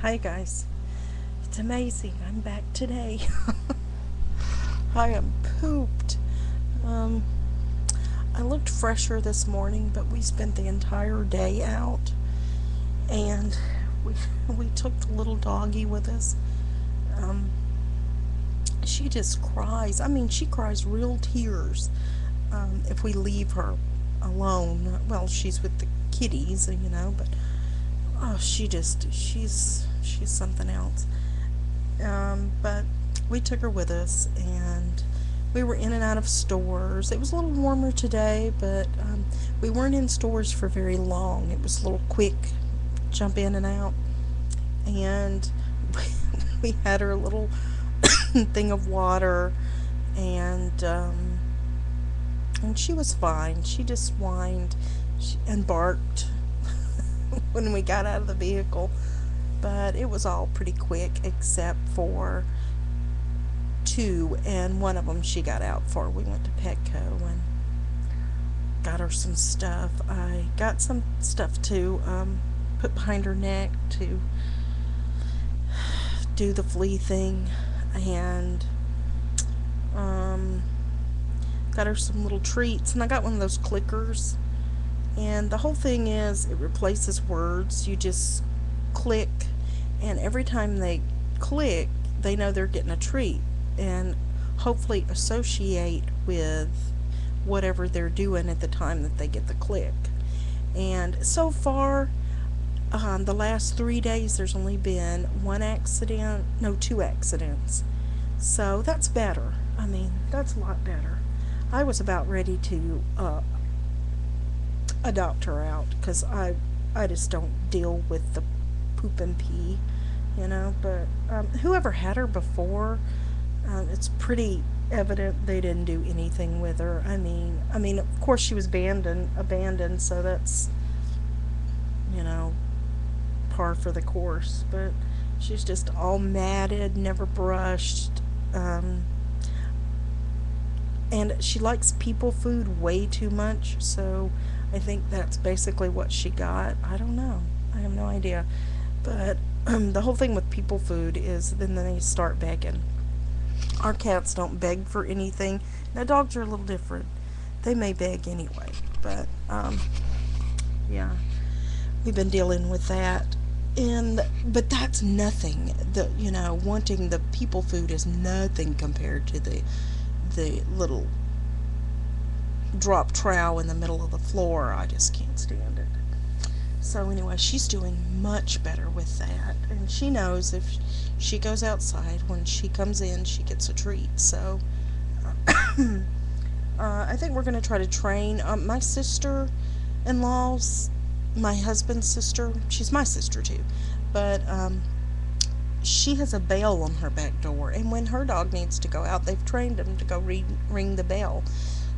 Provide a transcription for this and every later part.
Hi guys, it's amazing. I'm back today. I am pooped. Um, I looked fresher this morning, but we spent the entire day out, and we we took the little doggy with us. Um, she just cries. I mean, she cries real tears if we leave her alone. Well, she's with the kitties, but oh, she's something else. But we took her with us, and we were in and out of stores. It was a little warmer today, but we weren't in stores for very long. It was a little quick, jump in and out, and we had her little thing of water, and and she was fine. She just whined and barked when we got out of the vehicle, but it was all pretty quick except for two, and one of them she got out for. We went to Petco and got her some stuff. I got some stuff to put behind her neck to do the flea thing, and um, got her some little treats. And I got one of those clickers. And the whole thing is, it replaces words. You just click, and every time they click, they know they're getting a treat, and hopefully associate with whatever they're doing at the time that they get the click. And so far, the last 3 days, there's only been one accident, no, two accidents. So that's better. I mean, that's a lot better. I was about ready to adopt her out because I just don't deal with the poop and pee. But whoever had her before, it's pretty evident they didn't do anything with her. I mean, of course she was abandoned, so that's you know par for the course. But she's just all matted, never brushed, um, and she likes people food way too much. So I think that's basically what she got. I don't know. I have no idea. But the whole thing with people food is then they start begging. Our cats don't beg for anything. Now dogs are a little different. They may beg anyway, but yeah, we've been dealing with that. And but that's nothing. The wanting the people food is nothing compared to the little drop trowel in the middle of the floor. I just can't stand it. So anyway, she's doing much better with that, and she knows if she goes outside, when she comes in, she gets a treat. So I think we're going to try to train my sister-in-law's, my husband's sister. She's my sister too, but she has a bell on her back door, and when her dog needs to go out, they've trained him to go ring the bell.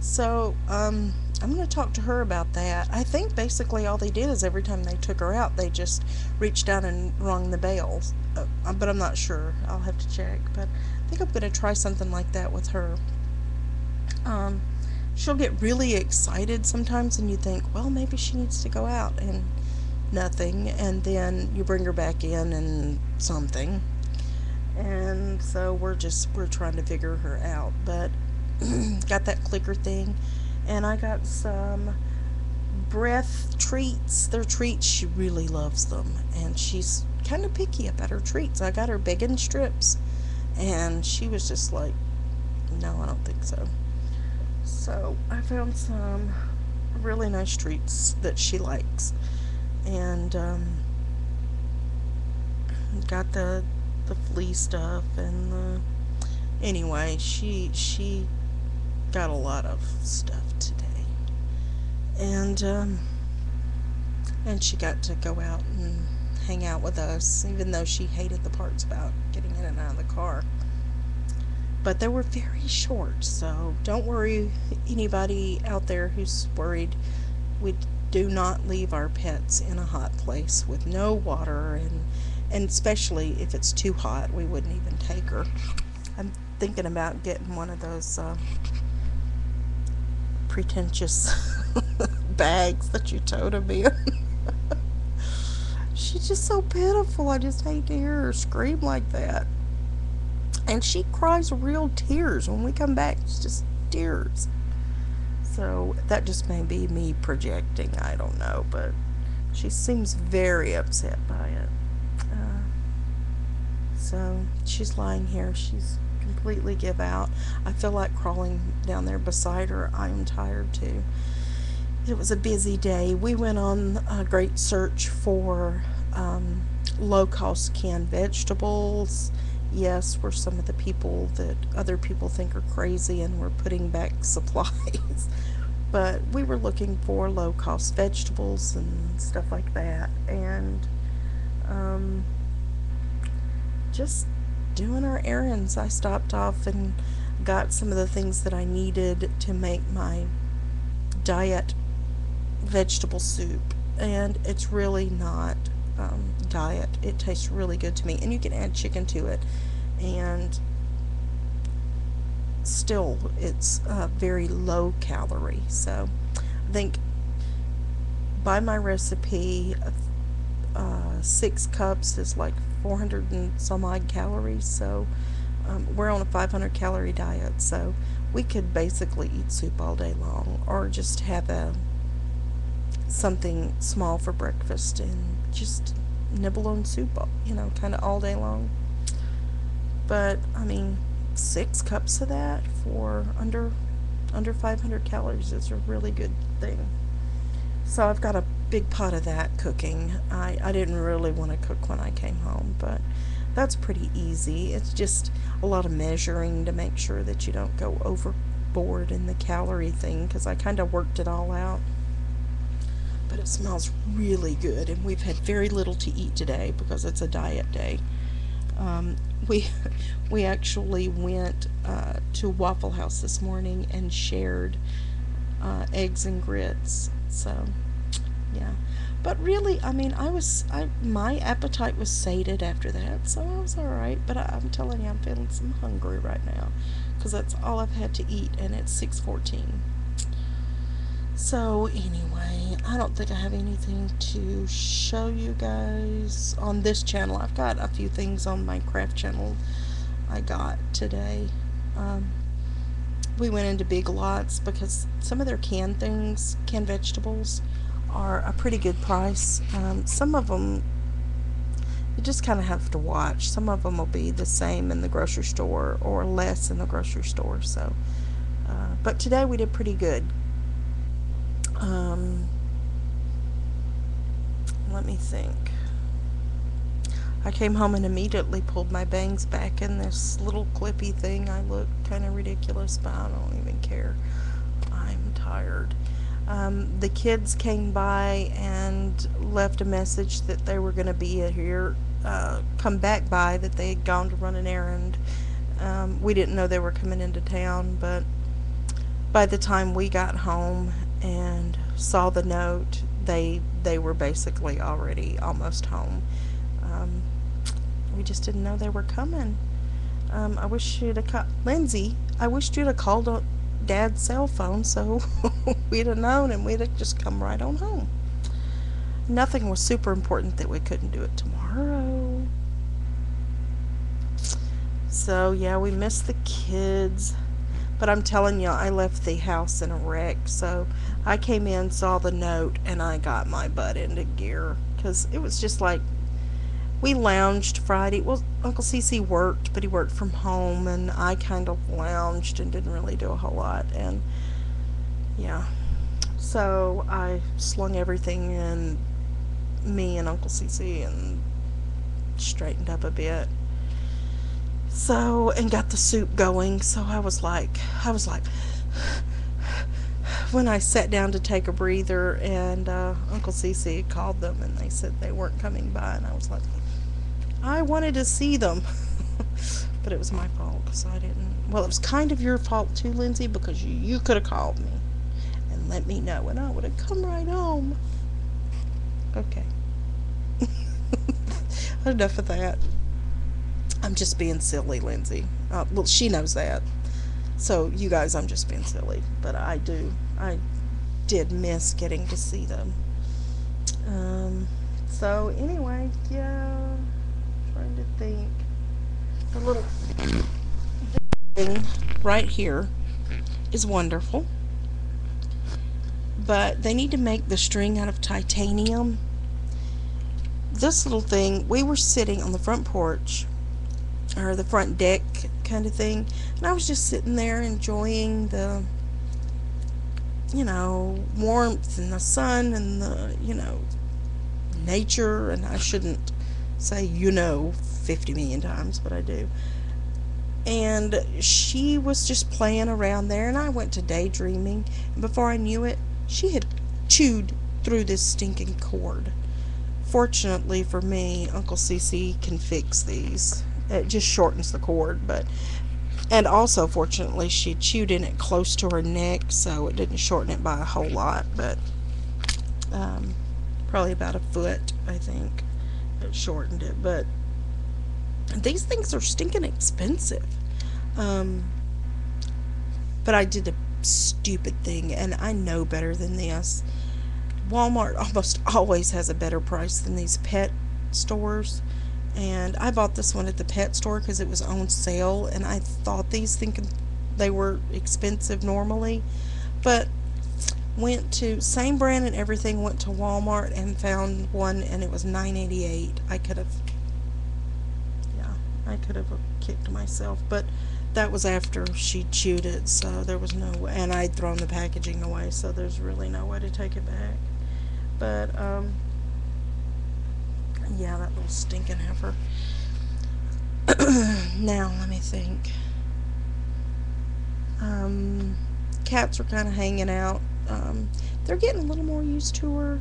So I'm going to talk to her about that. I think basically all they did is every time they took her out, they just reached down and rung the bells. But I'm not sure. I'll have to check. But I think I'm going to try something like that with her. Um, she'll get really excited sometimes, and you think, well, maybe she needs to go out, and nothing. And then you bring her back in, and something. And so we're trying to figure her out. But got that clicker thing, and I got some breath treats. They're treats. She really loves them, and she's kind of picky about her treats. I got her bacon strips, and she was just like, no, I don't think so. So I found some really nice treats that she likes, and got the flea stuff, and anyway, she got a lot of stuff today, and she got to go out and hang out with us, even though she hated the parts about getting in and out of the car. But they were very short, so don't worry, anybody out there who's worried. We do not leave our pets in a hot place with no water, and especially if it's too hot, we wouldn't even take her. I'm thinking about getting one of those pretentious bags that you tote them in. She's just so pitiful. I just hate to hear her scream like that. And she cries real tears when we come back. It's just tears. So that just may be me projecting. I don't know, but she seems very upset by it. Uh, so she's lying here. She's completely give out. I feel like crawling down there beside her. I am tired too. It was a busy day. We went on a great search for low cost canned vegetables. Yes, we're some of the people that other people think are crazy and we're putting back supplies. But we were looking for low cost vegetables and stuff like that. And um, just doing our errands, I stopped off and got some of the things that I needed to make my diet vegetable soup, and it's really not diet. It tastes really good to me, and you can add chicken to it, and still it's very low calorie. So I think by my recipe, 6 cups is like 400 and some odd calories. So we're on a 500 calorie diet, so we could basically eat soup all day long, or just have a something small for breakfast and just nibble on soup, kind of all day long. But I mean, 6 cups of that for under 500 calories is a really good thing. So I've got a big pot of that cooking. I didn't really want to cook when I came home, but that's pretty easy. It's just a lot of measuring to make sure that you don't go overboard in the calorie thing, because I kind of worked it all out. But it smells really good, and we've had very little to eat today because it's a diet day. Um, we we actually went to Waffle House this morning and shared eggs and grits. So yeah, but really, I mean, my appetite was sated after that, so I was all right. But I'm telling you, I'm feeling some hungry right now because that's all I've had to eat, and it's 6:14. So anyway, I don't think I have anything to show you guys on this channel. I've got a few things on my craft channel I got today. Um, we went into Big Lots because some of their canned things, canned vegetables, are a pretty good price. Some of them you just kind of have to watch. Some of them will be the same in the grocery store or less in the grocery store. So, but today we did pretty good. Um, Let me think. I came home and immediately pulled my bangs back in this little clippy thing. I look kind of ridiculous, but I don't even care. I'm tired. The kids came by and left a message that they were going to be here, come back by, that they had gone to run an errand. We didn't know they were coming into town, but by the time we got home and saw the note, they were basically already almost home. Um, we just didn't know they were coming. I wish you'd have called Lindsay. I wished you'd have called on Dad's cell phone so we'd have known and we'd have just come right on home. Nothing was super important that we couldn't do it tomorrow. So yeah, we missed the kids. But I'm telling you, I left the house in a wreck. So I came in, saw the note, and I got my butt into gear. Because it was just like, we lounged Friday. Well, Uncle CC worked, but he worked from home. And I kind of lounged and didn't really do a whole lot. And yeah. So I slung everything in me and Uncle CC and straightened up a bit. So, and got the soup going. So I was like, when I sat down to take a breather, and Uncle Cece called them, and they said they weren't coming by, and I was like, I wanted to see them, but it was my fault because I didn't. Well, it was kind of your fault too, Lindsay, because you could have called me and let me know, and I would have come right home. Okay. Enough of that. I'm just being silly, Lindsay. Well, she knows that. So, you guys, I'm just being silly. But I did miss getting to see them. So anyway, yeah, trying to think. The little thing right here is wonderful, but they need to make the string out of titanium. This little thing, we were sitting on the front porch, or the front deck kind of thing, and I was just sitting there enjoying the, warmth and the sun and the, nature, and I shouldn't say 50 million times, but I do. And she was just playing around there, and I went to daydreaming, and before I knew it, she had chewed through this stinking cord. Fortunately for me, Uncle CC can fix these. It just shortens the cord, but and also fortunately she chewed in it close to her neck, so it didn't shorten it by a whole lot, but um, probably about a foot, I think. It shortened it, but these things are stinking expensive. Um, but I did a stupid thing, and I know better than this. Walmart almost always has a better price than these pet stores. And I bought this one at the pet store because it was on sale, and I thought these thinking they were expensive normally, but went to same brand and everything, went to Walmart and found one, and it was $9.88. I could have kicked myself, but that was after she chewed it, so there was no way, and I'd thrown the packaging away, so there's really no way to take it back. But yeah, that little stinking heifer. Now let me think. Um, Cats are kind of hanging out. They're getting a little more used to her.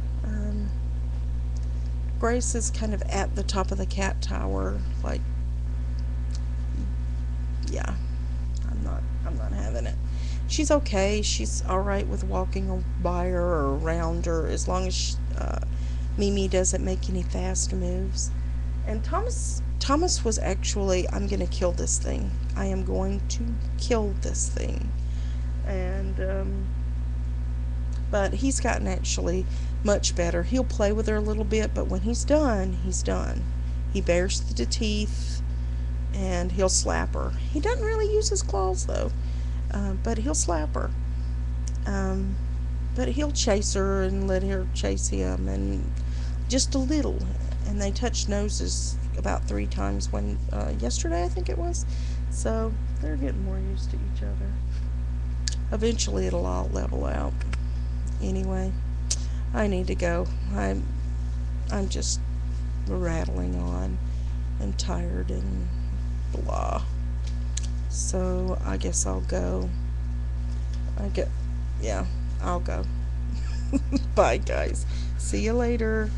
Grace is kind of at the top of the cat tower, like, yeah, I'm not having it. She's okay. She's all right with walking by her or around her as long as Mimi doesn't make any fast moves. And Thomas was actually, I'm gonna kill this thing. I am going to kill this thing. And but he's gotten actually much better. He'll play with her a little bit, but when he's done, he's done. He bares the teeth, and he'll slap her. He doesn't really use his claws though, but he'll slap her. Um, but he'll chase her and let her chase him, and just a little. And they touched noses about 3 times when yesterday I think it was. So they're getting more used to each other. Eventually it'll all level out. Anyway, I need to go. I'm just rattling on and tired and blah. So I guess I'll go. Yeah, I'll go. Bye guys. See you later.